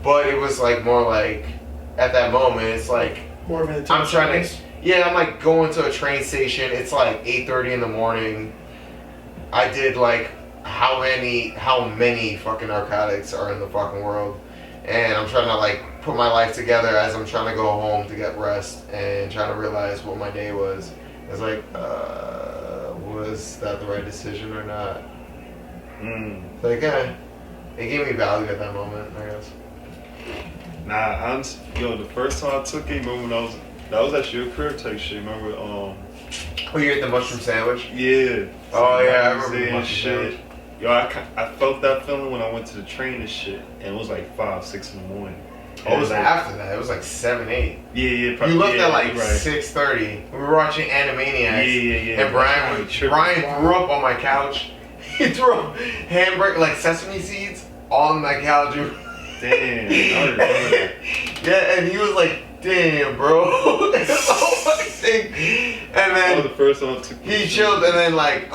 But it was like more like at that moment, it's like More of an I'm trying to. Yeah, I'm like going to a train station. It's like 8:30 in the morning. I did like how many fucking narcotics are in the fucking world, and I'm trying to like put my life together as I'm trying to go home to get rest and trying to realize what my day was. It's like, was that the right decision or not? Like, it gave me value at that moment, I guess. Nah, the first time I took it, remember when that was actually your career type shit. Remember, Oh, you ate the mushroom sandwich? Yeah. Oh yeah, I remember the mushroom shit. sandwich. Yo, I felt that feeling when I went to the train and shit, and it was like 5, 6 in the morning. Oh, it was after that. It was like 7, 8. Yeah. Probably, you left at like 6:30. We were watching Animaniacs. Yeah. And Brian threw up on my couch. He threw up hamburger, like sesame seeds, on my couch. Damn, I remember that. Yeah, and he was like, "Damn, bro." And then the first one he chilled, and then like,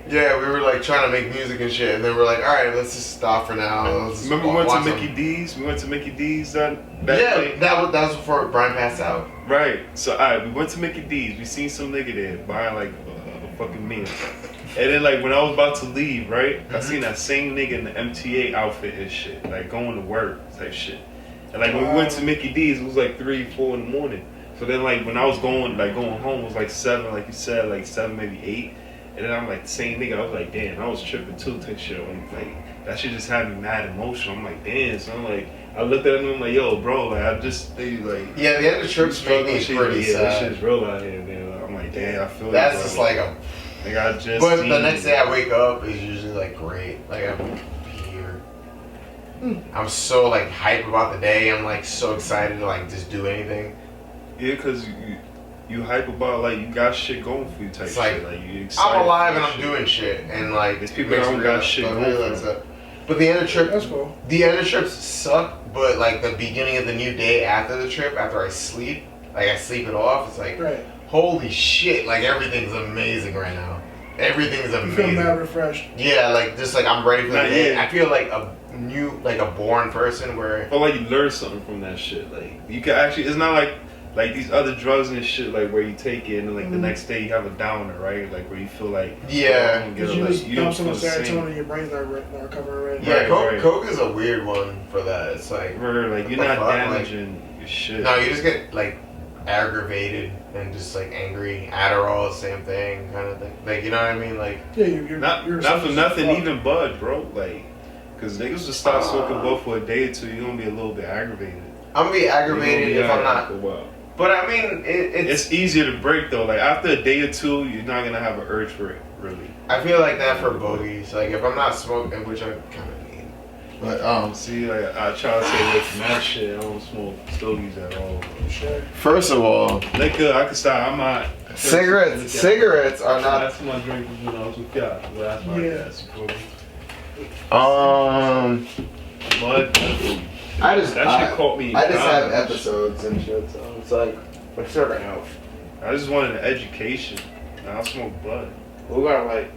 yeah, we were like trying to make music and shit, and then we're like, all right, let's just stop for now. Remember we went to Mickey D's? We went to Mickey D's that day? that was before Brian passed out. Right. So alright, we went to Mickey D's. We seen some nigga there buying like a fucking meal. And then like when I was about to leave, right, I seen that same nigga in the MTA outfit and shit, like going to work type shit. And like when we went to Mickey D's, it was like 3, 4 in the morning. So then like when I was going home, it was like 7, like you said, like 7, maybe 8. And then I'm like, same nigga. I was like, damn, I was tripping too, type shit. I'm like, that shit just had me mad emotional. I'm like, damn. So I'm like, I looked at him and I'm like, yo, bro, like, I just, they like. Yeah, the end of trips made me pretty sad. That shit's real out here, man. I'm like, damn, I feel that's just like a. Like, I just. But the next day I wake up is usually like great. Like, I'm here. I'm so like hype about the day. I'm like so excited to like just do anything. Yeah, because you hype about like you got shit going for you type it's like, shit. Like you excited. I'm alive and I'm doing shit, and like there's people that don't got shit going for them. But the end of trip, that's cool. The end of trips suck. But like the beginning of the new day after the trip, after I sleep, like I sleep it off. It's like, holy shit! Like everything's amazing right now. Everything's amazing. You feel mad refreshed. Yeah, like just like I'm ready for the day. I feel like a born person where. I feel like you learn something from that shit. Like you can actually, it's not like these other drugs and shit, like where you take it and then, like the next day you have a downer, right? Like where you feel like because you just dump so much serotonin in your brain's not recovering right now. Yeah, Coke is a weird one for that. It's like you're not damaging your shit. No, you just get like aggravated and just like angry. Adderall, same thing, kind of thing. Like you know what I mean? Like you're not for nothing, even bud, bro. Like because niggas just stop smoking bud for a day or two, you're gonna be a little bit aggravated. I'm gonna be aggravated if I'm not. But I mean, it's easier to break though. Like after a day or two, you're not gonna have an urge for it, really. I feel like that for bogeys. Like if I'm not smoking, which I kind of need. But see, like I try to stay away from that shit. I don't smoke stogies at all. Sure. First of all, liquor, I can stop. I'm not. Cigarettes are not. That's my drink when I was with y'all. That's my gas. But that shit caught me. I just have episodes and shit, so it's like we're serving out. I just wanted an education. Now I smoke bud. We got like,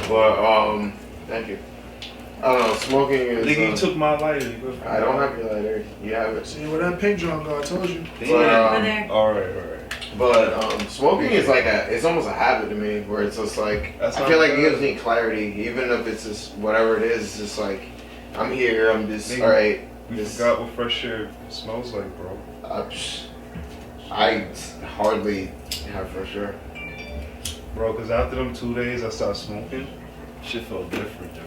but thank you. I don't know. Smoking is. Nigga, you took my lighter. I don't have your lighter. You have it. See where that pink drum go? I told you. But, all right. But smoking is like it's almost a habit to me, where it's just like I feel like it gives me clarity, even if it's just whatever it is. It's just like I'm here. I'm just all right. You forgot what fresh air smells like, bro. I hardly have fresh air, bro. Cause after them 2 days, I started smoking. Shit felt different.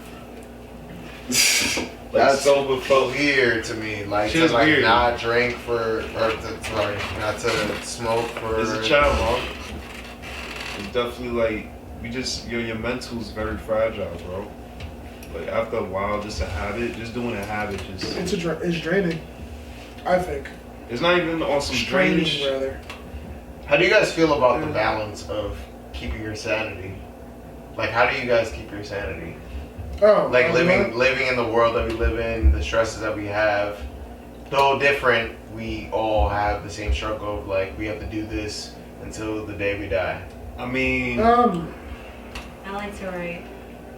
That's sober felt weird to me. Like to like weird. Not drink not to smoke for. As a child, bro, it's definitely like your mental's very fragile, bro. Like after a while, just doing a habit, it's draining. I think it's not even on some drainage. Rather. How do you guys feel about the balance of keeping your sanity? Like, how do you guys keep your sanity? Like living in the world that we live in, the stresses that we have, though different, we all have the same struggle of like we have to do this until the day we die. I mean, I like to write.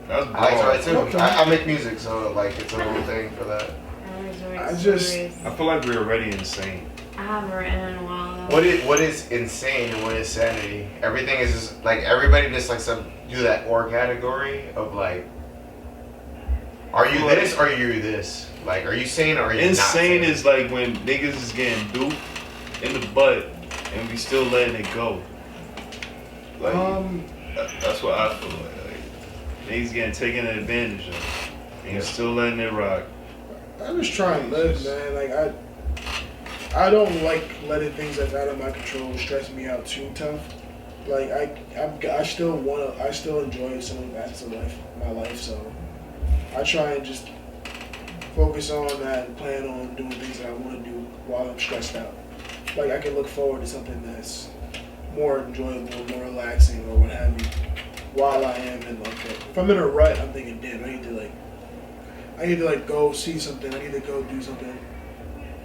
That's I like to write too. Okay. I make music, so like it's a little thing for that. I just- I feel like we're already insane. I haven't written in a while though. What is insane and what is sanity? Everything is just, like everybody just like do that or category of like, are you this or are you this? Like, are you sane or are you not Insane sane? is like when niggas is getting duped in the butt and we still letting it go. Like that's what I feel like niggas getting taken advantage of and you're still letting it rock. I'm just trying to live, man. Like I don't like letting things that's out of my control stress me out too tough. Like I still enjoy some of the facets of my life. So I try and just focus on that and plan on doing things that I want to do while I'm stressed out. Like I can look forward to something that's more enjoyable, more relaxing, or what have you, while I am in like if I'm in a rut, I'm thinking, damn, I need to go see something. I need to go do something.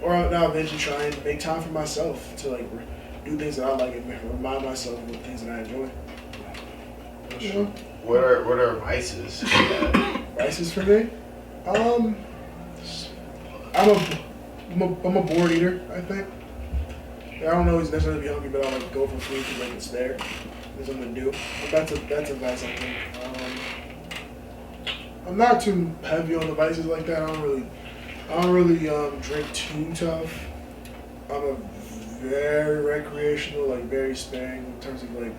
Or now eventually try and make time for myself to like do things that I like and remind myself of the things that I enjoy. You know? What are vices? Vices for me? I'm a bored eater, I think. I don't always necessarily be hungry, but I like go for food because like it's there. There's something to do. That's a vice, I think. I'm not too heavy on the vices like that. I don't really drink too tough. I'm a very recreational, like very sparing in terms of like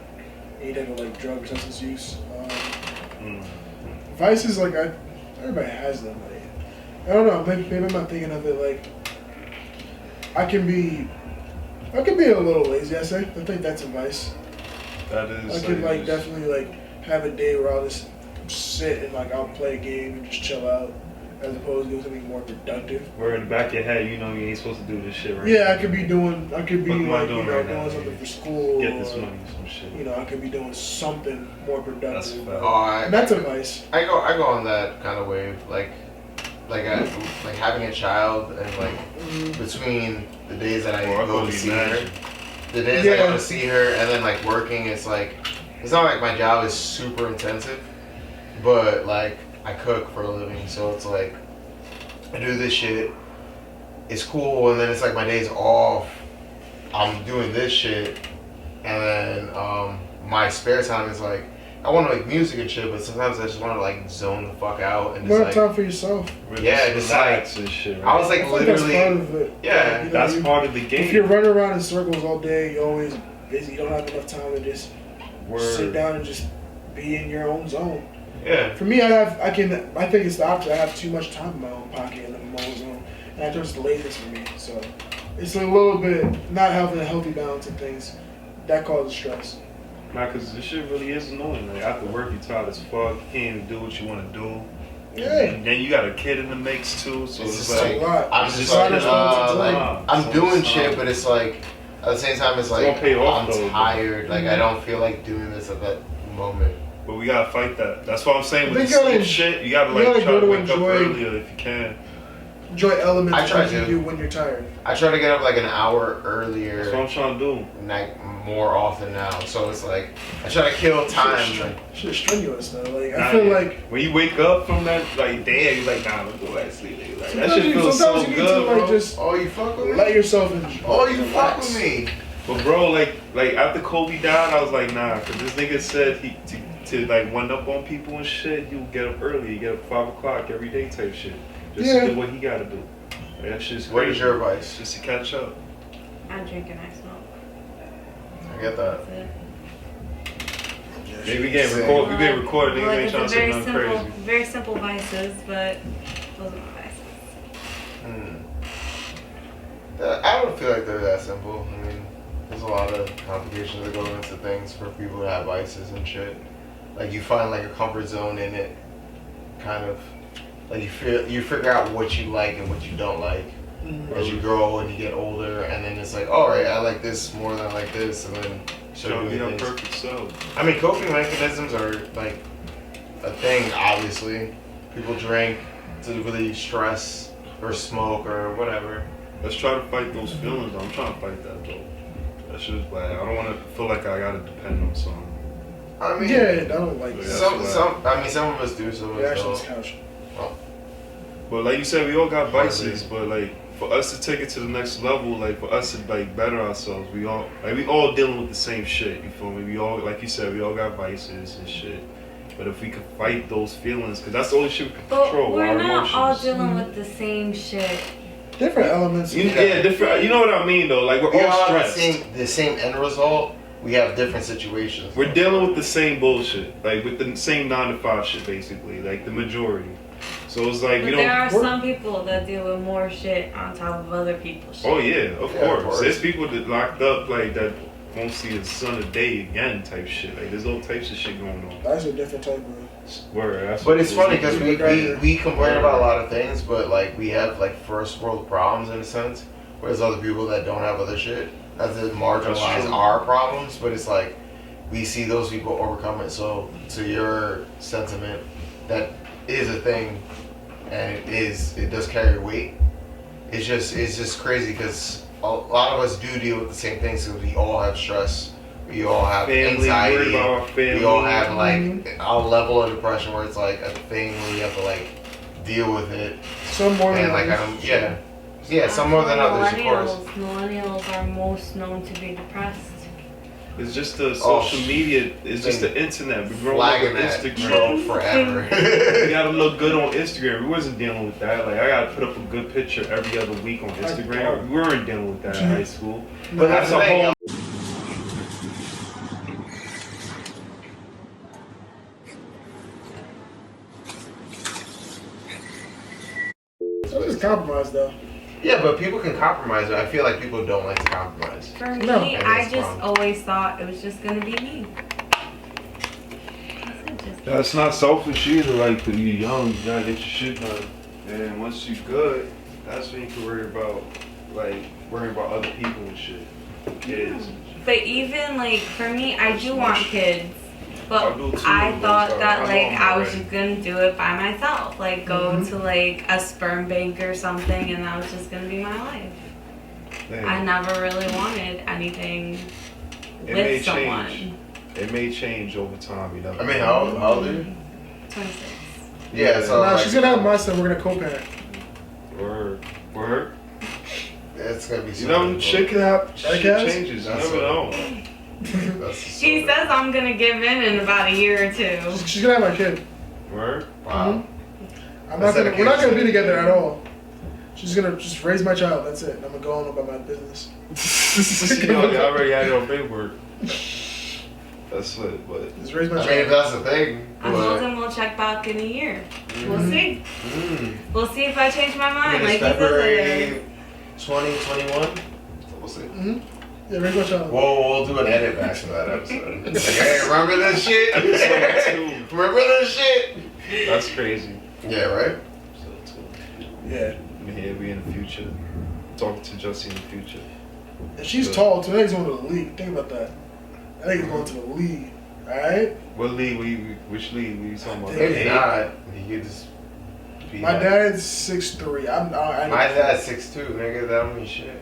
any type of like drug or substance use. Vices, like everybody has them. Like, I don't know. Maybe I'm not thinking of it like I can be a little lazy. I think that's a vice. That is. I could like definitely like have a day where I'll just sit and like I'll play a game and just chill out, as opposed to doing something more productive. Where in the back of your head, you know you ain't supposed to do this shit right Yeah, now. I could be like doing something for school. Get this or, money, some shit. You know, I could be doing something more productive. That's fair. And that's a vice. I go on that kind of wave, like having a child and like between the days that I go to see her, the days I go to see her, and then like working, it's like it's not like my job is super intensive, but like I cook for a living, so it's like I do this shit. It's cool, and then it's like my days off. I'm doing this shit, and then my spare time is like I want to make music and shit, but sometimes I just want to like zone the fuck out and You just have like time for yourself. yeah, just like and shit, right? I was like I think literally that's part of it. yeah. You know, That's part of the game. If you're running around in circles all day, you're always busy. You don't have enough time to just sit down and just be in your own zone. Yeah. For me, I think it's the opposite. I have too much time in my own pocket and in my own zone, and that turns to laziness for me. So it's a little bit not having a healthy balance of things that causes stress. Nah, cause this shit really is annoying. Like after work, you tired as fuck. You can't even do what you want to do. Yeah. And then you got a kid in the mix too, so It's it's, just like a lot. I'm it's just just like, like, I'm so doing it's, shit, but it's like at the same time, it's like gonna pay off, I'm though, tired. Like I don't feel like doing this at that moment. But we gotta fight that. That's what I'm saying I with think the you gotta sleep shit. You gotta you like gotta try go to to wake up enjoy- earlier if you can. Enjoy elements I of try what you to. do when you're tired. I try to get up like an hour That's what earlier, I'm trying to do. like more often now. So it's like I try to kill time. Like, Shit's strenuous though. Like Nah, I feel yeah. like When you wake up from that, like damn, you're like nah, I'm gonna go back to sleep. Nigga. Like that shit feels so sometimes you need good, to like bro. just oh, you fuck with me? let yourself enjoy. Oh, you fuck relax. with me? But bro, like after Kobe died, I was like nah, cause this nigga said he to like one up on people and shit. He would get up early, he get up 5 o'clock every day type shit, just Yeah. to do what he gotta do. Like, that shit's crazy. What is your advice? Just to catch up. I drink and I smoke. I get that. That's it. Maybe we getting recorded. We being recorded. Niggas Like, ain't it's trying a to say very nothing simple, crazy. very simple vices, but those are my vices. I don't feel like they're that simple. I mean, there's a lot of complications that go into things for people that have vices and shit. Like you find like a comfort zone in it, kind of. Like you figure out what you like and what you don't like as you grow and you get older, and then it's like, all right, I like this more than I like this, and then Show me your things. perfect self. I mean, coping mechanisms are like a thing. Obviously, people drink to really stress or smoke or whatever. Let's try to fight those feelings. I'm trying to fight that though. That shit is bad. I don't want to feel like I gotta depend on something. I mean, yeah, I don't like it. some of us do. Some of Yeah, us actually, don't. this couch. But like you said, we all got vices. But like for us to take it to the next level, like for us to like better ourselves, we all dealing with the same shit. You feel me? We all, like you said, we all got vices and shit. But if we could fight those feelings, because that's the only shit we can control. But we're our not emotions. all dealing with the same shit. Different elements. Yeah, different. You know what I mean, though. Like we're We all all have stressed. the same end result. We have different situations. We're dealing with the same bullshit, like with the same 9 to 5 shit, basically, like the majority. So it's like But there are some people that deal with more shit on top of other people's shit. Oh yeah, of course. course. There's people that locked up like that won't see the sun a day again type shit. Like there's all types of shit going on. That's a different type of. Word. That's But what it's it funny is. because we complain about a lot of things, but like we have like first world problems in a sense, whereas other people that don't have other shit, that's to marginalize our problems. But it's like we see those people overcome it. So to your sentiment, that is a thing, and it does carry weight. It's just crazy because a lot of us do deal with the same things because we all have stress. We all have anxiety. We all have like a level of depression where it's like a thing where you have to like deal with it. Some more than And like others. yeah, some more than others, of course. Millennials are most known to be depressed. It's just the social media. It's just the internet. We grow up Flagging with that Instagram. forever. We gotta look good on Instagram. We wasn't dealing with that. Like I gotta put up a good picture every other week on Instagram. We weren't dealing with that in high school. But that's the thing. So it's compromise though. Yeah, but people can compromise. I feel like people don't like to compromise. For me, No. I That's just wrong. always thought it was just gonna be me. That's not selfish either. Like when you're young, you gotta get your shit done. And once you're good, that's when you can worry about other people and shit. Kids. But even like for me, I do want kids. I But do too, I but thought I that know like I'm I was already- just gonna do it by myself, like go to like a sperm bank or something, and that was just gonna be my life. Damn. I never really wanted anything It may with someone. change. It may change over time. You know. I mean, how old are you? 26. Yeah, so Nah, like, she's gonna have my son. We're gonna co-parent. Word. it's gonna be. You know, shit can happen. Shit Right, guys? changes. You That's never so- know. He says I'm gonna give in about a year or two. She's gonna have my kid. Word. Wow. We're not dedication. gonna be together at all. She's gonna just raise my child. That's it. I'm gonna go on about my business. You already had your paperwork. That's it, but Just raise my I mean, child. if that's the thing. I told him we'll check back in a year. We'll see. Mm. We'll see if I change my mind. It's Like he says I February did. 2021. We'll see. Yeah, raise my child. We'll do an edit back to that episode. Like, hey, remember this shit? Remember this shit? that's crazy. Yeah, right? Yeah. Here we in the future. Talking to Jussie in the future. And she's tall too. That nigga's going to the league. Think about that. That nigga's going to the league. Alright? What league? Which league we talking about? Maybe Eight? not. He could just be My like- dad's 6'3". I My dad's 6'2", nigga. That don't mean shit.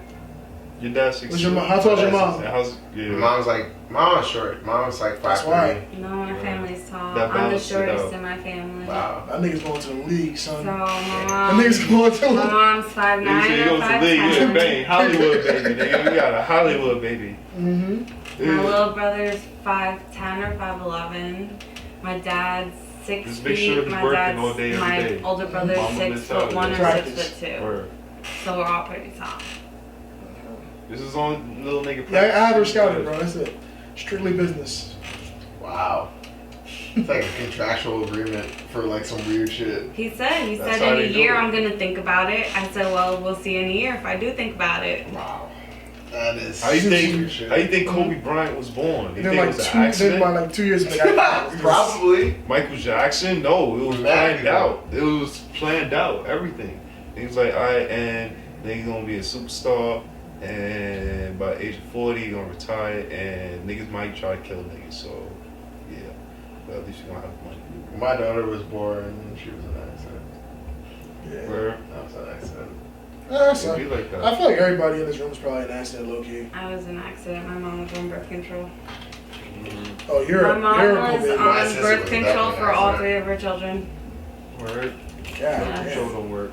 Your dad's 6'2". What's your mom? How tall is your mom? Mom's short. Mom's like 5'3". That's why. No, my family's tall. That I'm the balances it shortest out. in my family. Wow. That nigga's going to the league, So son. my That mom, nigga's going to the my league. mom's You 5'9" say you or go to the league, you a 5'10". baby. Hollywood baby, nigga. You got a Hollywood baby. Mm-hmm. My little brother's 5'10" or 5'11". My dad's 6 Just feet. make sure he's my working dad's all day, every my day. older brother's Mama 6'1" or Practice. 6'2". Word. So we're all pretty tall. This is on little nigga. Yeah, I have her scouted, bro. That's it. Strictly business. Wow. It's like a contractual agreement for like some weird shit. He That's said how in they a do year it. I'm gonna think about it. I said, well, we'll see in a year if I do think about it. Wow. That is. How you think? shit. How you think Kobe Bryant was born? You Then think it like was an two, then accident? by like 2 years, like, Probably. Michael Jackson? No, it was Mad planned out. It was planned out. Everything. He was like, all right, and then he's gonna be a superstar, and by the age of 40, he's gonna retire, and niggas might try to kill niggas. So, yeah, but at least you're gonna have money. My daughter was born. She was an accident. Yeah. Where? That was an accident. So, It'd be like that. I feel like everybody in this room is probably an accident, low key. I was an accident. My mom was on birth control. Mm. Oh, you're My mom you're a was baby. My on sister birth was control definitely for all accident. 3 of her children. Word. God, Yeah. damn. Control don't work.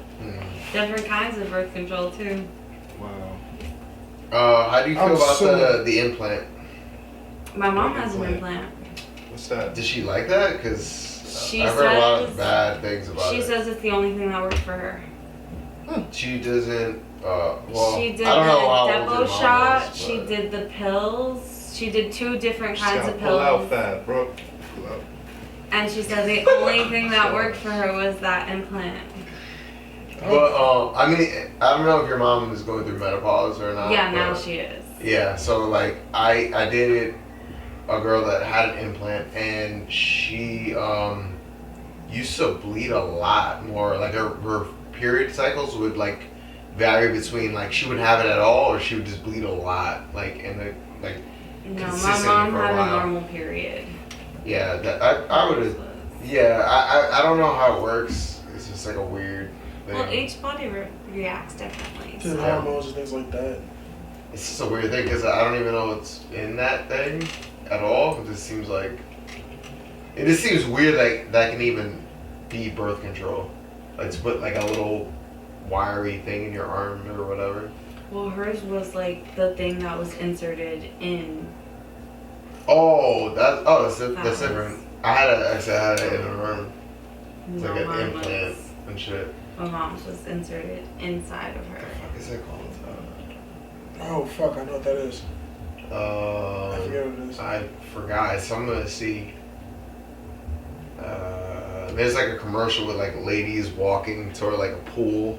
Different kinds of birth control too. Wow. How do you feel I'm about so- the implant? My mom has an Implant. implant. What's that? Did she like that? Because She I've heard a lot of says- bad things about She it. says it's the only thing that worked for her. She doesn't. Well, She did I don't the know how old your depot mom shot. is, She but- did the pills. She did 2 different Just kinds gotta of pull out pills. fat, bro. Pull out. And she said the only thing that worked for her was that implant. But I mean, I don't know if your mom is going through menopause or not. Yeah, now but- she is. Yeah, so like I dated a girl that had an implant, and she used to bleed a lot more. Like her period cycles would like vary between like she wouldn't have it at all, or she would just bleed a lot. Like in the like No, my consistently mom for a had a while. normal period. Yeah, that I would. Yeah, I don't know how it works. It's just like a weird thing. Well, each body reacts differently. To the So. hormones and things like that. It's just a weird thing because I don't even know what's in that thing at all. It just seems like it just seems weird like that can even be birth control. Like to put like a little wiry thing in your arm or whatever. Well, hers was like the thing that was inserted in. That's That different. I had it in an arm. It's No, like an mine implant was. and shit. My mom's was inserted inside of What her. the fuck is that called? Oh fuck, I know what that is. I forget what it is. I forgot. So I'm gonna see. There's like a commercial with like ladies walking toward like a pool.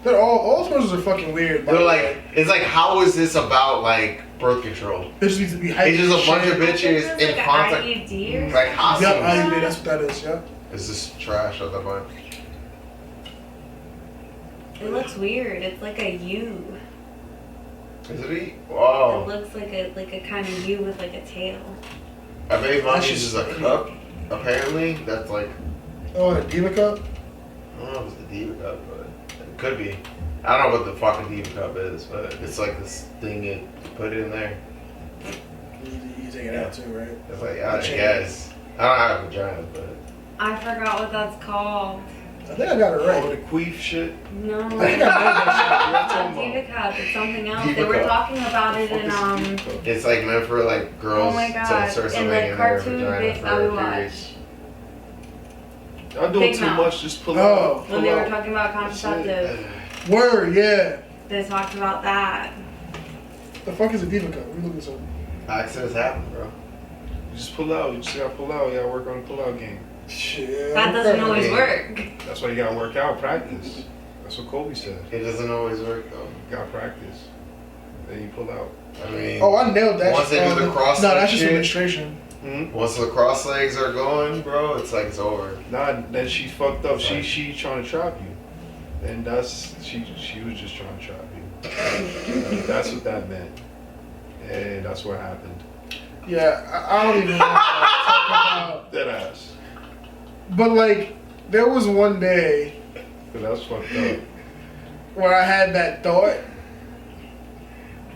They're all those commercials are fucking weird. by They're the like, way. it's like, how is this about like birth control? It just needs to be hyped. It's just a bunch of shit. bitches It's in like contact. an IED or Like Yep, hospitals. IUD, that's what that is. Yep. It's just trash at that point. It looks weird. It's like a U. Is it? It Wow. looks like a kind of U with like a tail. I bet mom That's uses just- a cup. Apparently, that's like Oh, and a Diva cup. I don't know if it's the Diva cup, but it could be. I don't know what the fucking Diva cup is, but it's like this thing you put it in there. You take it out too, right? It's like I guess I don't have a vagina, but I forgot what that's called. I think I got it Oh, right. the queef shit. No. I think I know that What It's you not talking Diva Cup. It's something else. Diva They were Cup. talking about it What in the fuck is Diva Cup? it's like meant for like girls Oh my to God, insert in something the in their cartoon vagina bits for that we their periods. watched. Y'all doing Big too mouth. much. Just pull Oh. out. When Pull they were out. talking about contraceptive, shit. Word, yeah. they talked about that. The fuck is a Diva cup? We looking something. Accidents happen, bro. You just pull out. You just gotta pull out. You gotta work on the pull out game. Shit. That doesn't okay. always Yeah. work. That's why you gotta work out, practice. That's what Kobe said. It doesn't always work though. You gotta practice. Then you pull out. I mean, Oh, I nailed that. Once they do the cross No, leg that's just shit. administration. once the cross legs are going, bro, it's like it's over. Nah, then she fucked up. Right. She trying to trap you. And that's she was just trying to trap you. That's what that meant. And that's what happened. Yeah, I don't even want to talk about. Dead ass. But like, there was one day Cause that's fucked up. where I had that thought.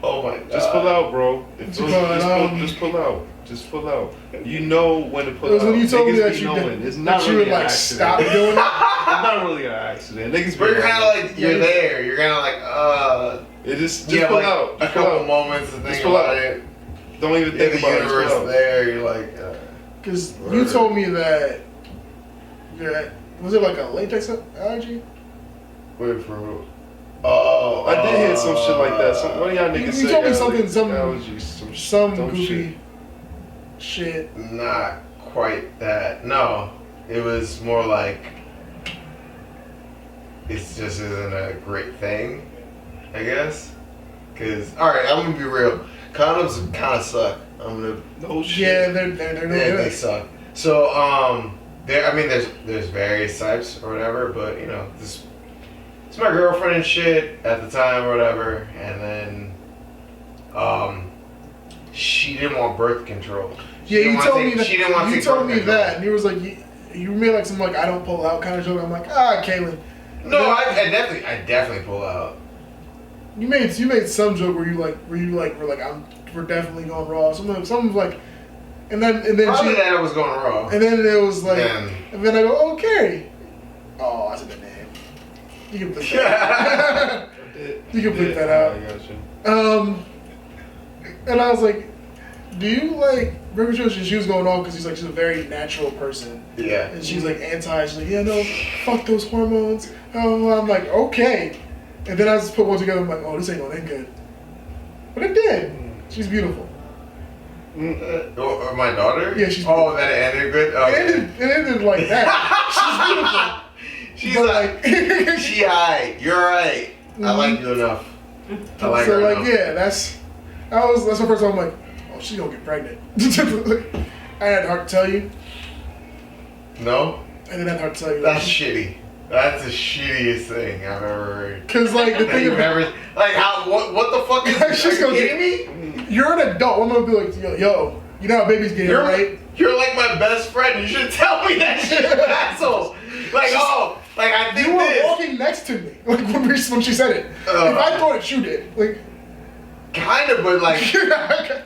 Oh my god. Just pull out, bro. If Just those- pull it just, out. just pull out. Just pull out. You know when to pull It was out. when you told me Niggas that be you knowing. did, It's not that you really would an like accident. stop doing it. It's not really an accident. Niggas be But you're kind of knowing. like, you're there. You're kind of like, It just you have pull like out. a Just pull couple out. moments to think Just pull about out. it. Don't even In think the about it. universe Just pull out. there, you're like, Because you told me that. Yeah, was it like a latex allergy? wait for Oh, I did hear some shit like that. Some, one of y'all niggas You said told me y'all something, like some- allergies, Some dumb goofy shit. Not quite that. No, it was more like it just isn't a great thing, I guess. Cause all right, I'm gonna be real. Condoms kind of suck. I'm gonna No shit. Yeah, they're no yeah, they good. suck. So there. I mean, there's various types or whatever, but you know, this it's my girlfriend and shit at the time or whatever, and then she didn't want birth control. She Yeah, didn't you wanna told take- me that. She didn't want to You take told birth me control. that, and you was like, you made like some like I don't pull out kind of joke. I'm like, ah, Kaylin. No, I definitely pull out. You made some joke where you were like we're definitely going raw. Something like And then Probably that was going wrong. And then it was like, Then. and then I go, oh, Carrie. Oh, that's a good name. You can bleep that. You can bleep that out. I got you. And I was like, do you like? Remember she was going on because she's a very natural person. Yeah. And she's like anti. She's like, yeah, no, fuck those hormones. Oh, I'm like, okay. And then I just put one together. I'm like, oh, this ain't gonna end good. But it did. She's beautiful. Or my daughter? Yeah, she's. Oh, that it ended good. Okay. It ended like that. She's beautiful. She's like, she alright. You're alright. I like you enough. I like so her like, enough. yeah, that's the first time I'm like, oh, she's gonna get pregnant. I had heart to tell you. No? I didn't have heart to tell you. That's shitty. That's the shittiest thing I've ever heard. Cause like the thing You've ever, like how what the fuck is this? Are you kidding me? You're an adult. I'm gonna be like, yo, you know how babies get here, right? You're like my best friend. You should tell me that shit, you asshole. Like, oh, like I think You were this. walking next to me, like when she said it. If I thought it, you did. Like, kind of, but like,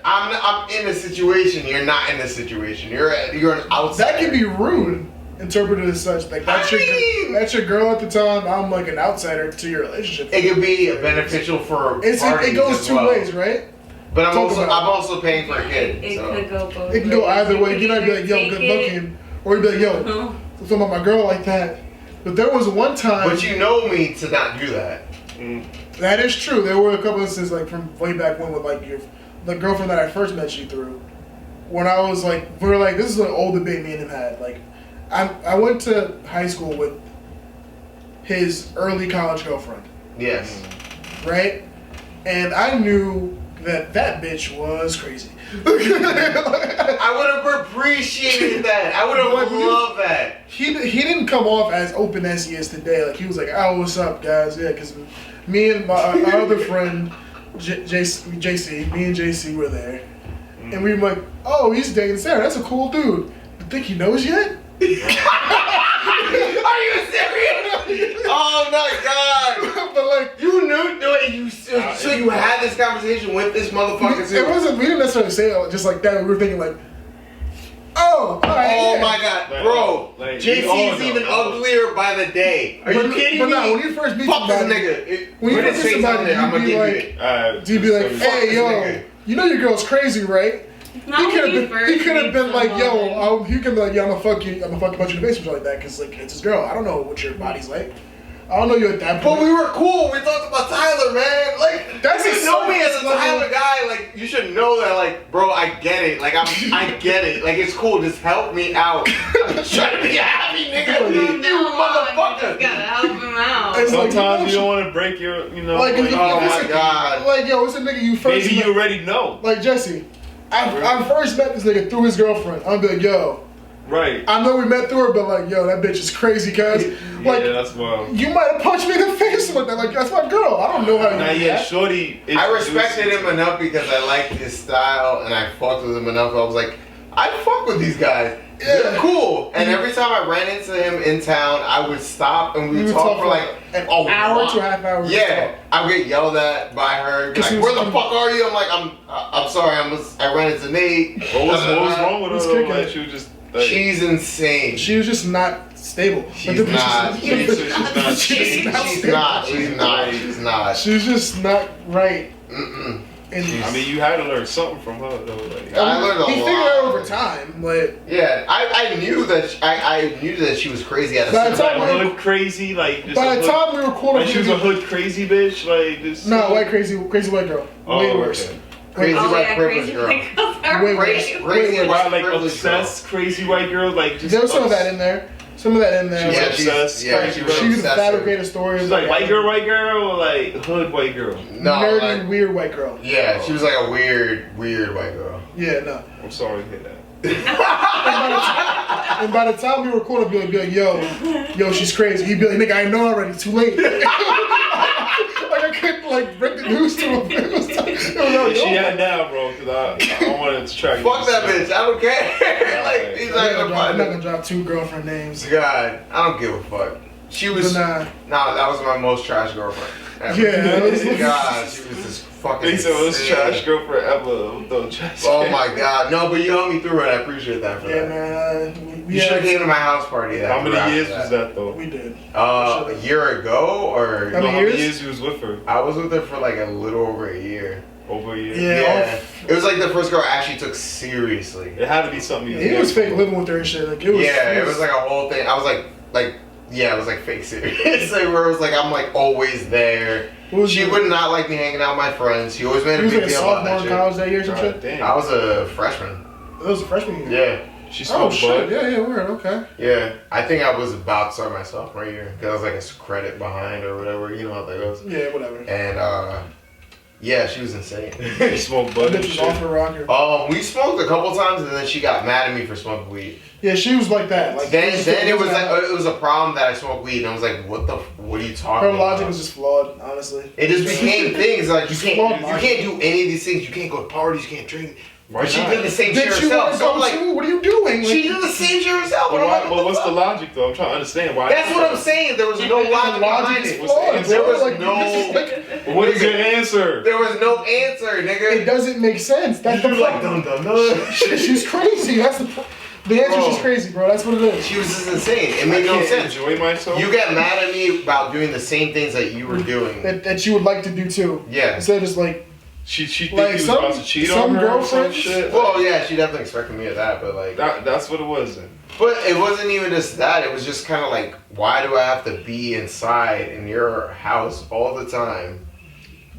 I'm in a situation. You're not in a situation. You're an outsider. that can be rude, interpreted as such. Like that's your girl at the time. I'm like an outsider to your relationship. It could be beneficial for it parties goes as two well. ways, right? But I'm Talk about it. also paying for a kid. It So. could go both ways. It can go either way. You might be like, yo, Take good it. looking, or you'd be like, yo, something about my girl like that. But there was one time. But you know me to not do that. That is true. There were a couple instances like from way back when with like the girlfriend that I first met you through. When I was like, we were like, this is an old debate me and him had. Like, I went to high school with his early college girlfriend, Yes. right? And I knew that bitch was crazy. I would have appreciated that. I would have loved that. He didn't come off as open as he is today. Like he was like, "Oh, what's up, guys?" Yeah, because me and my other friend JC, me and JC were there, and we were like, "Oh, he's dating Sarah. That's a cool dude." You think he knows yet? Are you serious? Oh my god! But like, You knew, so you had this conversation with this motherfucker too. it wasn't. We didn't necessarily say it just like that. We were thinking like, "Oh, all right, Oh yeah." my god, Like, bro! like, JC we all is know, even bro. uglier by the day. Are you kidding but me? no, when you first meet Fuck this somebody, nigga. when you Put first his meet face out somebody, there. I'm gonna you give be you like, it. you'd be like, Fuck "Hey, this yo, nigga. you know your girl's crazy, right?" Not He when could you have first been. He could have meet been like, someone. "Yo, he could be like, yeah, I'm gonna fuck you. I'm gonna fuck a bunch of the basement like that, cause like it's his girl. I don't know what your body's like. I don't know you at that point." But we were cool. We talked about Tyler, man. Like, That's you a know me as a surface level- Tyler guy. Like, you should know that. Like, bro, I get it. Like, I get it. Like, it's cool. Just help me out. I'm just trying to be a happy nigga. You You motherfucker. gotta help him out. It's like, Sometimes you don't want to break your, Like, if Oh it's my a- god. Like, yo, it's a nigga you first Maybe met. you already know. Like Jesse, I first met this nigga through his girlfriend. I'm be like, yo, Right. I know we met through her, but like, yo, that bitch is crazy, cuz. Like, Yeah, that's wild. you might have punched me in the face with that. Like, that's my girl. I don't know how you Now, do yeah, that. Shorty. I respected him enough because I liked his style and I fucked with him enough. I was like, I fuck with these guys. They're Yeah. cool. And every time I ran into him in town, I would stop and we We would would talk for like an a hour while. to a half hour. Yeah, I would get yelled at by her. Be 'Cause like, she was- where the fuck are you? I'm like, I'm sorry. I ran into Nate. What was wrong with It's her? kicking Like, it. she was just. Like, She's insane. She was just not stable. She's Like, the bitch not. is- She's not. She's not. She's just not right. Mm-mm. And I mean, you had to learn something from her, though. Like, I learned a he figured lot. it out over time, but Yeah, I knew that. I knew that she was crazy at a By the certain time like hood crazy, like just by a the hood, time we were cool, like she was a hood crazy bitch, like this. no, white crazy white girl, Oh, way okay. worse. Crazy Oh, white yeah, privilege crazy girl. white girls are Wait, Crazy, crazy. crazy wait, Why, white like privilege girl. obsessed crazy white girl, like just. There was some of that in there. Some of that in there. She's Yeah, Like, obsessed. yeah, Crazy she white was she would obsessive. fabricate a story. She's like white girl, or like hood white girl. No, nerdy, like, weird white girl. yeah, she was like a weird white girl. Yeah, no. I'm sorry to hear that. And by the time we were cool, I'd be like, yo, she's crazy. He'd be like, nigga, I know already. Too late. Like I couldn't like break the news to him. It was But she had now, bro, because I don't want to track. Fuck that bitch. I don't care. Like he's not gonna I'm not find gonna it. drop 2 girlfriend names. God, I don't give a fuck. She was. But nah. Nah, that was my most trash girlfriend. Ever. Yeah, that was- God, she was just fucking He said it was insane. trash girl forever. With trash Oh can. my god. No, but you helped me through it. I appreciate that for Yeah, that. man. You should have came to my house party. How many years was that though? We did. A year ago, or How many How many years? years you was with her? I was with her for like a little over a year. Over a year. Yeah. It was like the first girl I actually took seriously. It had to be something. You He was fake living with her and shit. Like it was. It was like a whole thing. I was like, yeah, it was like fake serious. Like where it was like I'm like always there. She would not like me hanging out with my friends. She always made a He was big like a deal about sophomore that in shit. college that year or some shit. Damn. I was a freshman. That was a freshman year. Yeah. She Oh smoked shit! bud. Yeah, weird. Okay. Yeah. I think I was about to start my sophomore year because I was like a credit behind or whatever. You know how that goes. Yeah, whatever. And yeah, she was insane. She smoked bud. That and bitch was shit. off her rocker. We smoked a couple times and then she got mad at me for smoking weed. Yeah, she was like that. Like Then it was like it was a problem that I smoked weed and I was like, what are you talking her about? logic was just flawed, honestly. It just became things like you Flawed can't logic. do any of these things. You can't go to parties. You can't drink. Why But she not? did the same shit Did she herself. want to So I'm go like, too? What are you doing? she did the same shit herself. But And I'm why, like, but what's the fuck? logic though? I'm trying to understand why. That's what I'm saying. There was no logic behind is it. What's the flawed. answer? There bro. was Like, no- this is like, What is your answer? There was no answer, it nigga. doesn't make sense. That's the She was like, problem. dum dum dum. She's crazy. That's the answer. Bro. She's crazy, bro. That's what it is. She was just insane. It I made no can't sense. enjoy myself. You get mad at me about doing the same things that you were doing. That you would like to do too. Yeah. Instead of just like, She think Like, you was some- about to cheat some on her or some girlfriends- shit. Well, yeah, she definitely expected me at that, but like, That's what it was then. but it wasn't even just that. It was just kind of like, why do I have to be inside in your house all the time?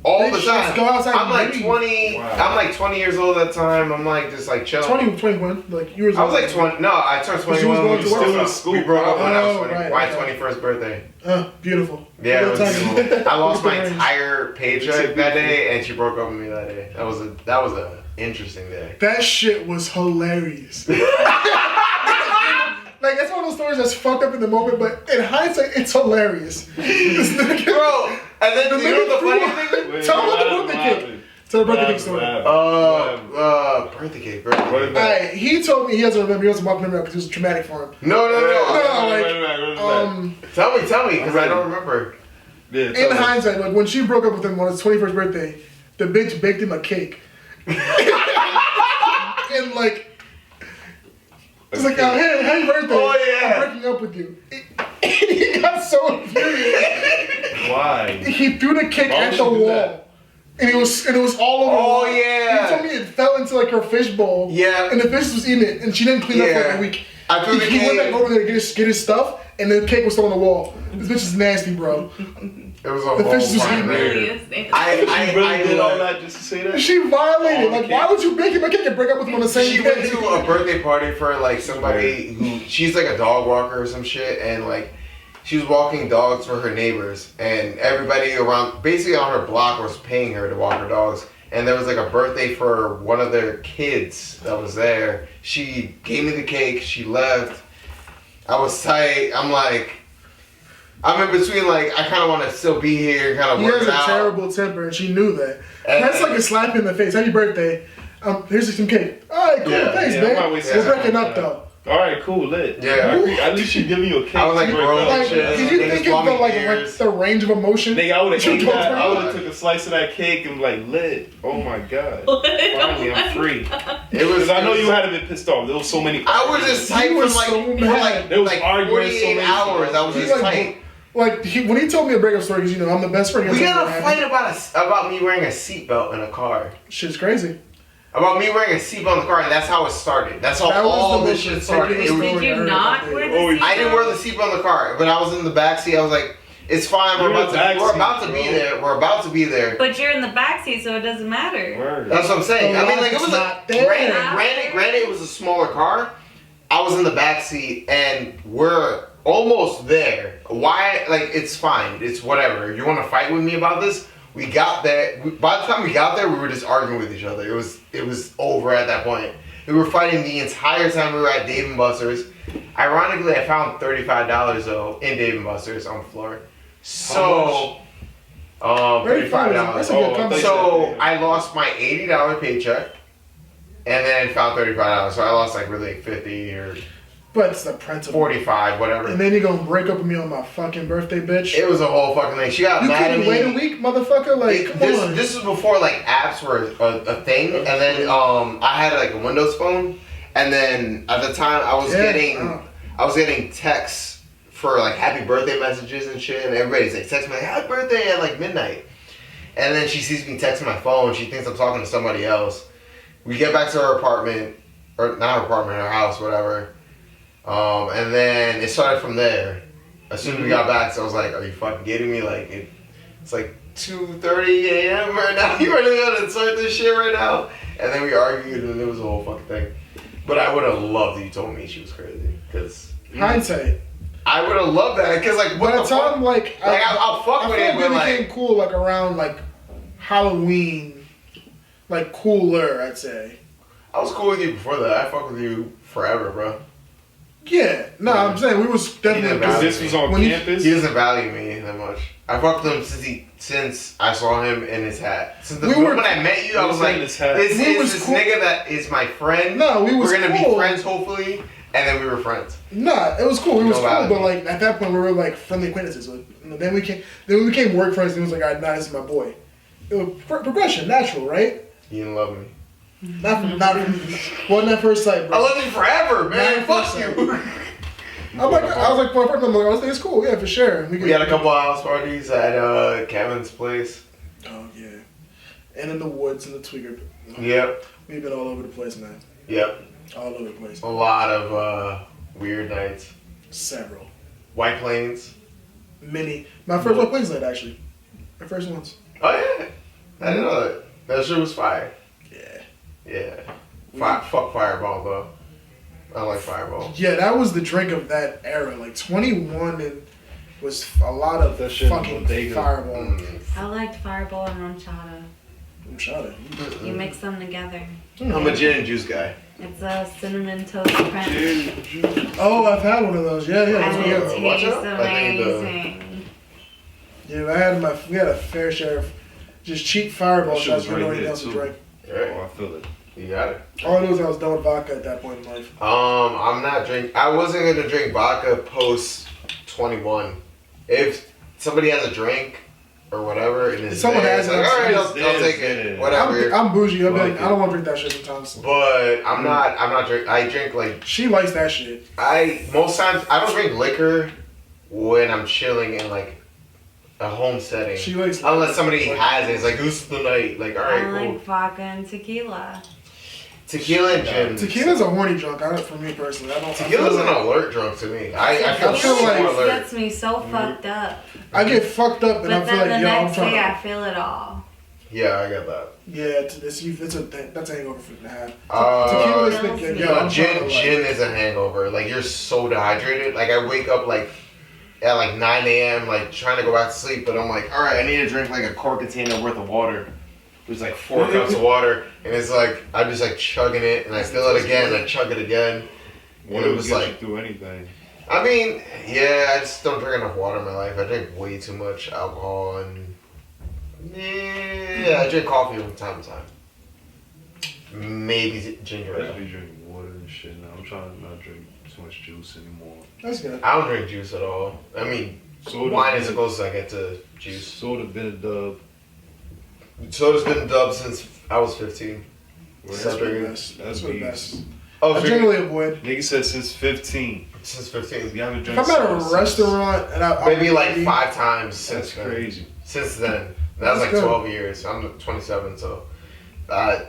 All Bitch, the time. let's go outside I'm like and leave. 20. Wow. I'm like 20 years old at that time. I'm like just like chilling. 21. Like you were. I was like 20. No, I turned Because you was 21 when going we to work. broke Still in up. school. We broke up when I was Oh, 20. right, My right. 21st birthday. Beautiful. Yeah, it was Good time. beautiful. I lost my Good range. entire paycheck that day, and she broke up with me that day. That was a interesting day. That shit was hilarious. Like that's one of those stories that's fucked up in the moment, but in hindsight, it's hilarious. This nigga- Bro, and then The you know nigga the funny threw- thing? Wait, Tell them what about the happened? birthday cake. Tell the birthday cake story. Birthday cake. Birthday What cake. is that? Alright, he told me he doesn't remember. He doesn't remember because it was traumatic for him. No. like, Tell me, because I don't remember. Yeah, in tell me. hindsight, like when she broke up with him on his 21st birthday, the bitch baked him a cake. And like, it's like, hey, happy birthday. Oh, yeah. I'm breaking up with you. He got so infuriated. Why? He threw the cake Why at would the you do wall. that? And it was all over the Oh, wall. yeah. He told me it fell into like her fish bowl. Yeah. And the fish was eating it, and she didn't clean up for like Yeah. a week. I threw the He went cake. back over there to get his stuff, and the cake was still on the wall. This bitch is nasty, bro. It was a The whole fish was fucking eating weird. Really is nasty. She really did all that just to say that? She violated. Oh, Like, okay. why would you bake him a cake and break up with him on the same She day? went to a birthday party for like somebody who she's like a dog walker or some shit, and like she was walking dogs for her neighbors, and everybody around basically on her block was paying her to walk her dogs. And there was like a birthday for one of their kids that was there. She gave me the cake. She left. I was tight. I'm like, I'm in between. Like, I kind of want to still be here, kind of He work has it a out. terrible temper, and she knew that. And- That's like a slap in the face. Happy birthday. Here's some cake. All right, cool. Yeah, Thanks, yeah, man. I'm always We're saying breaking up, that. though. Alright, cool, lit. Yeah. I agree. At least she giving you a cake. I was like, to bro, break up. Like, shit. did you Niggas think of blow the, me like, ears. the range of emotion? Nigga, I would have You ate go that. I through? would have took a slice of that cake and like lit. Oh my god. Finally, I'm free. It was. Because I know you had been pissed off. There was so many. I was just tight He for was like, so for mad. There was like arguing so 48 many hours. I was He's just like, tight. Like, when he told me a breakup story, because, you know, I'm the best friend. We He told got me a what happened. fight about me wearing a seatbelt in a car. Shit's crazy. About me wearing a seatbelt in the car, and that's how it started. That's how That was all the this most shit started. ridiculous It was, story Did I you heard not about wear that. the Oh, seatbelt? I didn't wear the seatbelt in the car, but I was in the back seat. I was like, "It's fine. We're You're in about the to. back We're seat, about to be bro. there. We're about to be there." But you're in the backseat, so it doesn't matter. Word. That's what I'm saying. The I mean, like it logic's was not there. granted, it was a smaller car. I was in the back seat, and we're almost there. Why? Like, it's fine. It's whatever. You want to fight with me about this? We got there. By the time we got there, we were just arguing with each other. It was over at that point. We were fighting the entire time we were at Dave & Buster's. Ironically, I found $35 though in Dave & Buster's on the floor. So, $35. That's a good comeback. So I lost my $80 paycheck, and then found $35. So I lost like really 50 or But it's the principle. 45, whatever. And then you're gonna break up with me on my fucking birthday, bitch. It was a whole fucking thing. She got You mad at couldn't me. wait a week, motherfucker? Like, come on. This was before like apps were a thing, and then I had like a Windows phone, and then at the time I was getting texts for like happy birthday messages and shit, and everybody's like texting me like happy birthday at like midnight, and then she sees me texting my phone, she thinks I'm talking to somebody else. We get back to her apartment, or not her apartment, her house, whatever. And then it started from there. As soon as we got back, so I was like, "Are you fucking kidding me? Like it's like 2:30 a.m. right now. You really gonna start this shit right now?" And then we argued, and it was a whole fucking thing. But I would have loved if you told me she was crazy, because hindsight. I would have loved that, because like what By the the time, fuck? like I'll fuck with it, I but feel like like it became cool, like around like Halloween, like cooler, I'd say. I was cool with you before that. I fuck with you forever, bro. Yeah, no, I'm saying we was definitely. Because this was on When campus. He doesn't value me that much. I fucked with him since I saw him in his hat. Since the when I met you, I was like, this cool. nigga that is my friend. No, we're gonna be friends, hopefully. And then we were friends. Nah, it was cool. It was cool, value. but like at that point we were like friendly acquaintances. Like, then we became work friends. And it was like, alright, nah, this is my boy. It was progression, natural, right? You didn't love me. Not wasn't that first sight, bro. I love you forever, man. Fuck you. I was like, for first, I'm like, I was like, it's cool, yeah, for sure. We had a couple of house parties at Kevin's place. Oh yeah, and in the woods in the Tweaker. Yep. We've been all over the place, man. Yep. All over the place. A lot of weird nights. Several. White Plains. Many. My first White Plains night, actually. My first ones. Oh yeah. I didn't know that. That shit was fire. Yeah. Yeah. Fuck Fireball though. I like Fireball. Yeah, that was the drink of that era. Like 21 and was a lot of That shit fucking Fireball. I liked Fireball and Ronchata. Ronchata. You mix them together. I'm a gin and juice guy. It's a cinnamon toast crunch. Oh, I've had one of those. Yeah, And that's it good. Watch tastes out. I think amazing. Yeah, we had a fair share of just cheap Fireball That shit shots was with right anything there, else to too. drink. Oh, I feel it. You got it. All I knew was I was done with vodka at that point in life. I'm not drink. I wasn't gonna drink vodka post 21. If somebody has a drink or whatever, and it's Someone there, has it's it, like, all right, I'll it's take there. it. Whatever. I'm bougie. I'm like, Like I don't want to drink that shit sometimes. But I'm not drink. I drink like She likes that shit. most times I don't drink liquor when I'm chilling in like a home setting. She likes Unless somebody has it. It's like, this is the night. Like, all right, I cool. like vodka and tequila. Tequila and gin. Tequila's a horny drunk. For me personally, I don't. Tequila's I an alert drunk to me. I feel I feel so like- It alert. gets me so fucked up. I get fucked up and But I feel then like, the yo, I'm next trying day I to. feel it all. Yeah, I get that. Yeah, that's a hangover for to have. Uh, Tequila's thinking, yo, No, I'm trying to, gin is a hangover. Like, you're so dehydrated. Like, I wake up like at like 9 a.m. like trying to go back to sleep, but I'm like, all right, I need to drink like a quart container worth of water. There's like 4 cups of water, and it's like I'm just like chugging it, and I fill it again, and I chug it again. What it it was get like- you through anything? I mean, yeah, I just don't drink enough water in my life. I drink way too much alcohol, and yeah, I drink coffee from time to time. Maybe ginger I just ale. be drinking water and shit now. I'm trying to not drink too much juice anymore. That's good. I don't drink juice at all. I mean, Soda, wine is the closest I get to juice. Soda been a dub. Soda's been dubbed since I was 15. Well, That's That's pretty the good. best. That's That's the beast. best. Oh, I so generally avoid. Nigga said since 15. since 15. You haven't If drank I'm at soda a since- restaurant and Maybe like 5 times since That's then. crazy. Since then. That was like That's good. 12 years. I'm 27, so.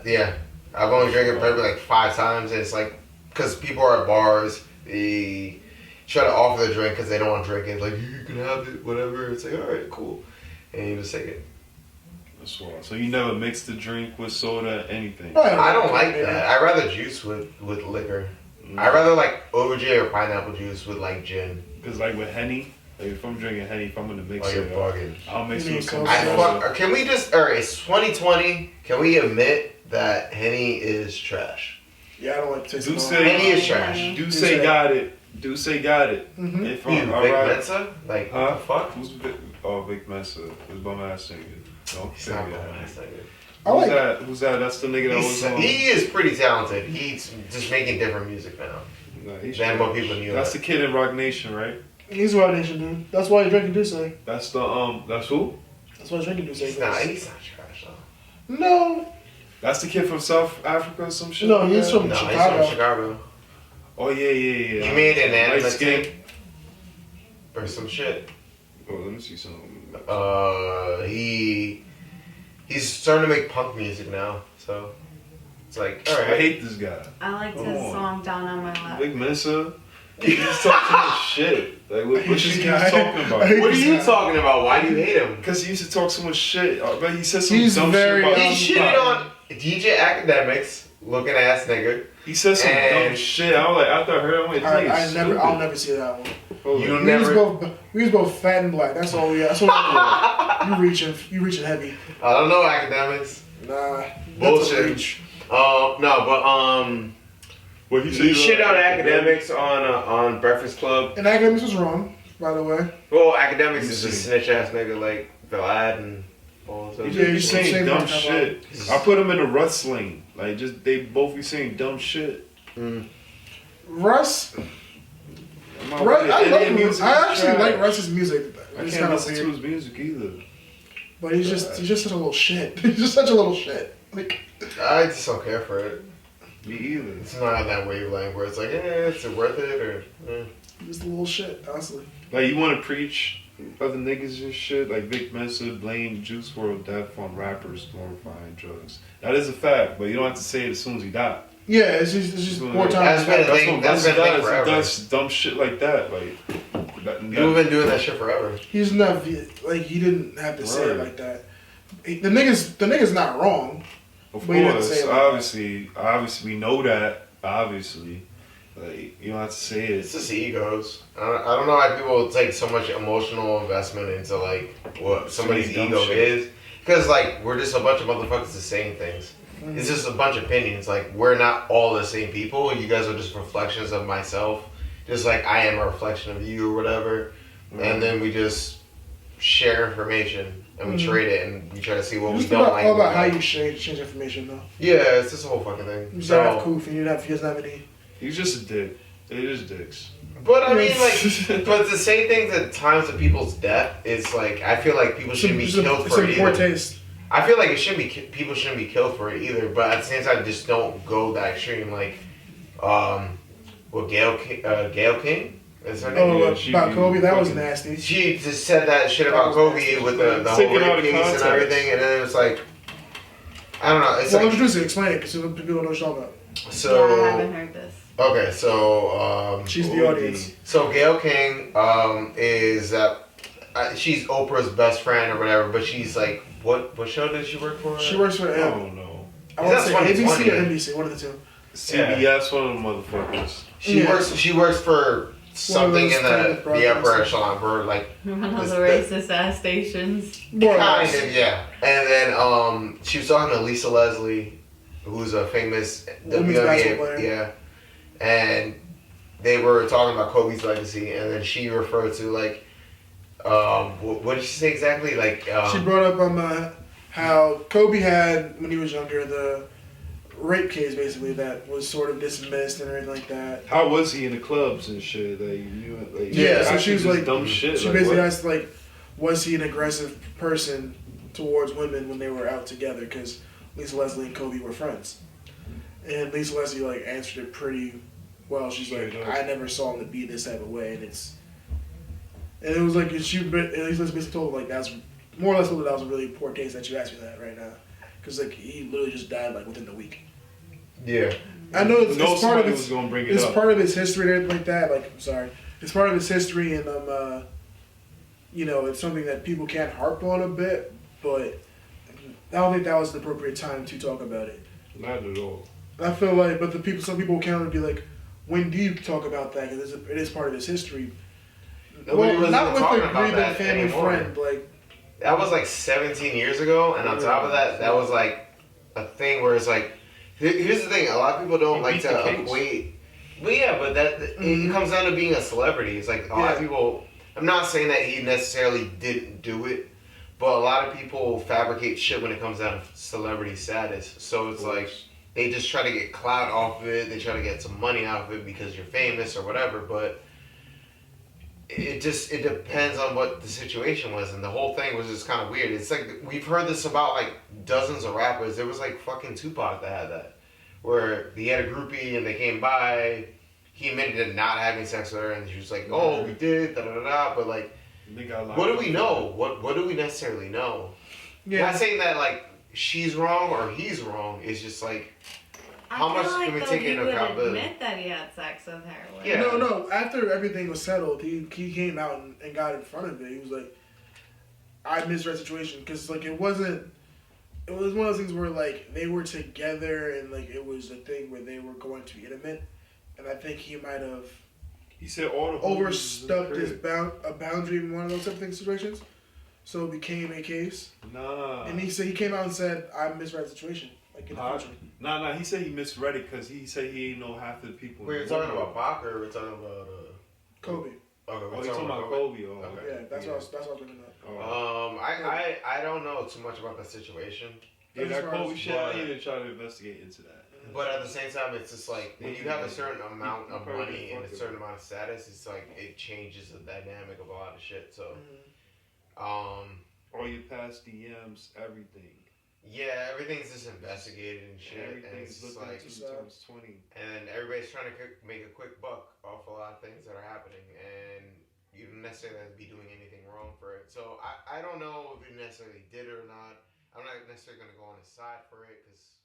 Yeah. I've only drank it probably like 5 times. And it's like, because people are at bars, they try to offer the drink because they don't want to drink it. Like, you can have it, whatever. It's like, alright, cool. And you just take it. That's wild. So you never mixed the drink with soda, anything? Right. I don't like that. I'd rather juice with liquor. I'd rather like OJ or pineapple juice with like gin. Because like with Henny, like if I'm drinking Henny, if I'm gonna mix Oh, you're it, bugging. I'll mix You it need with some some I soda. fuck, can we just, or it's 2020, can we admit that Henny is trash? Yeah, I don't like tasting. Do all say- that. Henny is trash. Do say got it. Do say got it. Mhm. If Who, I'm Vic alright. Mensa? Like, what the fuck? Who's Vic? Oh, Vic Mensa. This bum ass nigga. Don't He's say not that. bad, that's not good. I Who's like. that? Who's that? That's the nigga that was on. He is pretty talented. He's just making different music now. Nah, he's than what trash. people knew. That's the kid in Rock Nation, right? He's Rock Nation, dude. That's why he's drinking Duce. That's the that's who? That's why he's drinking Duce. He's not trash though. No. That's the kid from South Africa or some shit? No, he's from No, Chicago. he's from Chicago. Oh, yeah. He made an anime Light skin. tape or some shit. Oh, let me see something. He's starting to make punk music now, so it's like, all I right. hate this guy. I liked Come his on. song Down on My Lap. Big Mensa. He's talking so much shit. Like, what hate shit this he guy. was talking about? I hate What are this you guy. talking about? Why do you hate him? Because he used to talk so much shit. But he said some He's dumb very, shit about He shitted on DJ Academics, looking ass nigga. He said some And- dumb shit. I was like, after I heard it, I'm like, I'll never see that one. You We was both fat and black. That's all. Yeah, that's all. You reaching heavy. I don't know Academics. Nah, that's a Bullshit. reach. No, but What he shit on Academics on Breakfast Club. And Academics was wrong, by the way. Well, Academics is a snitch ass nigga like Vlad and all this other He Yeah, just be you saying say dumb that shit. I put him in the Russ lane. Like, just they both be saying dumb shit. Russ, I'm not Russ with it. I Indian like. music I is actually like trash. Russ's music. I It's can't kind of listen to weird, his music either. but he's just such a little shit. He's just such a little shit. Like, I just don't care for it. Me either. It's not on that wavelength where it's like, is it worth it or? just a little shit, honestly. Like, you want to preach other niggas and shit? Like, Vic Mensa blame Juice WRLD death on rappers glorifying drugs. That is a fact, but you don't have to say it as soon as he died. Yeah, it's just more time. That's been a That's thing. what That's Russ been a thing does. He forever. does dumb shit like that. Like, You've been doing that shit forever. He's not like he didn't have to say it Right. like that. The nigga's not wrong. Of But he didn't course, say it like obviously, we know that. Obviously, like, you don't have to say It's it. just egos. I don't know why people take so much emotional investment into like what somebody's Saying dumb ego shit. is. Because like we're just a bunch of motherfuckers just saying things. It's just a bunch of opinions. Like we're not all the same people. You guys are just reflections of myself. Just like I am a reflection of you or whatever. And then we just share information and we trade it and we try to see what we It's don't like. all about we how like. you change information, though. Yeah, it's just a whole fucking thing. You So, gotta have Koof, and he doesn't have any. He's just a dick. They just dicks. but I mean, like, but to say things at times of people's death, it's like I feel like people shouldn't be killed for it It's in poor either. taste. I feel like it shouldn't be people shouldn't be killed for it either. But at the same time, just don't go that extreme. Like, Gail King is her name. Oh, she about be Kobe, that was fucking- nasty. She just said that shit about That was Kobe nasty. with the whole Taken out rape of case and context. everything, and then it was like, I don't know. It's Well, like introduce it, explain it, because people don't know what you're talking about. so. Yeah, I haven't heard this. Okay, so She's the audience. So Gail King is she's Oprah's best friend or whatever, but she's like what show does she work for? She works for Oh no. I want to That's say 2020. ABC or NBC, one of the two. CBS, one of them motherfuckers. She Yeah. works for something those in kind of the upper broadcasts. echelon for like One of This- the racist ass stations. More or kind less. of yeah. And then she was talking to Lisa Leslie, who's a famous Women's basketball WNBA player. and they were talking about Kobe's legacy, and then she referred to like what did she say exactly? Like She brought up how Kobe had, when he was younger, the rape case, basically, that was sort of dismissed and everything like that. How was he in the clubs and shit? Like, you, like Yeah, so she was just like- dumb shit. She like, basically what? asked, like, was he an aggressive person towards women when they were out together? Because Lisa Leslie and Kobe were friends. And Lisa Leslie, like, answered it pretty well. She's like, Straight up. I never saw him to be this type of way, and it's... And it was like, Lisa basically told her, like, that's more or less that was a really poor case that you asked me that right now. Because, like, he literally just died, like, within the week. yeah. I know it's part of somebody its... was gonna bring it It's up. part of his history and everything like that. Like, I'm sorry. It's part of his history, and you know, it's something that people can't harp on a bit. But I don't think that was the appropriate time to talk about it. Not at all. I feel like, but some people can be like, when do you talk about that? Because it is part of his history. Nobody was not even with talking a about grieving that family anymore. friend. Like, That was like 17 years ago, and on top of that, that was like a thing where it's like, here's the thing: a lot of people don't He like beat to the case. equate. But yeah, but that it comes down to being a celebrity. It's like a lot of people. I'm not saying that he necessarily didn't do it, but a lot of people fabricate shit when it comes down to celebrity status. So it's like, they just try to get clout off of it. They try to get some money out of it because you're famous or whatever. But it depends on what the situation was, and the whole thing was just kind of weird. It's like we've heard this about like dozens of rappers. There was like fucking Tupac that had that, where he had a groupie and they came by. He admitted to not having sex with her, and she was like, "Oh, we did, da da da." But like, what do we know? What do we necessarily know? Yeah. Not saying that like she's wrong or he's wrong. It's just like how I much feel like can we though take he into would accountability? admit that he had sex with her. Like, Yeah. No. After everything was settled, he came out and got in front of it. He was like, "I misread the situation," because like it wasn't. It was one of those things where like they were together and like it was a thing where they were going to be intimate, and I think he might have He said all the overstepped his boundary in one of those type of thing situations, so it became a case. Nah. And he came out and said, "I misread the situation." Like in the future. Nah. He said he misread it because he said he ain't know half of the people. Wait, you're talking about Bach or we're talking about Kobe. Okay, Oh, he's talking about Kobe. Oh, Okay. Yeah, that's what I was bringing up. Oh. I don't know too much about the situation. Yeah, that Kobe But- shit, I need to try to investigate into that. But at the same time, it's just like when you have a certain amount of money and a certain amount of status, it's like it changes the dynamic of a lot of shit. So, All your past DMs, everything. yeah, everything's just investigated and shit, and Everything's it's just looked like, into times 20. and everybody's trying to make a quick buck off a lot of things that are happening, and you don't necessarily have to be doing anything wrong for it. So I don't know if he necessarily did it or not. I'm not necessarily going to go on his side for it because